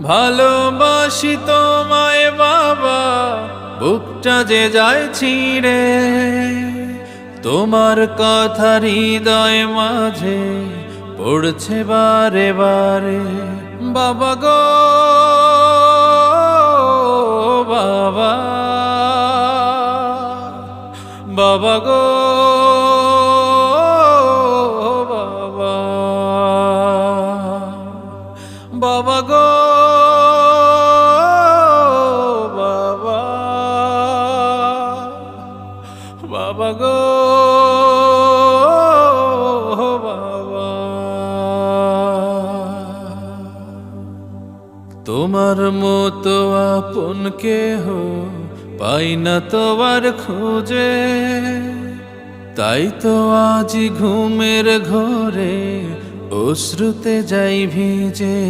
ভালোবাসি তোমায় বাবা, বুকটা যে যায় ছিঁড়ে, তোমার কথা হৃদয় মাঝে পড়ছে বারে বারে। বাবা গো বাবা, বাবা গো বাবা, বাবা গো বাবা, বাবা গো বাবা। তোমার মতো আপন কেহ পাই না তোমার খোঁজে, তাই তো আজ ঘুমের ঘোরে অশ্রুতে যাই ভিজে।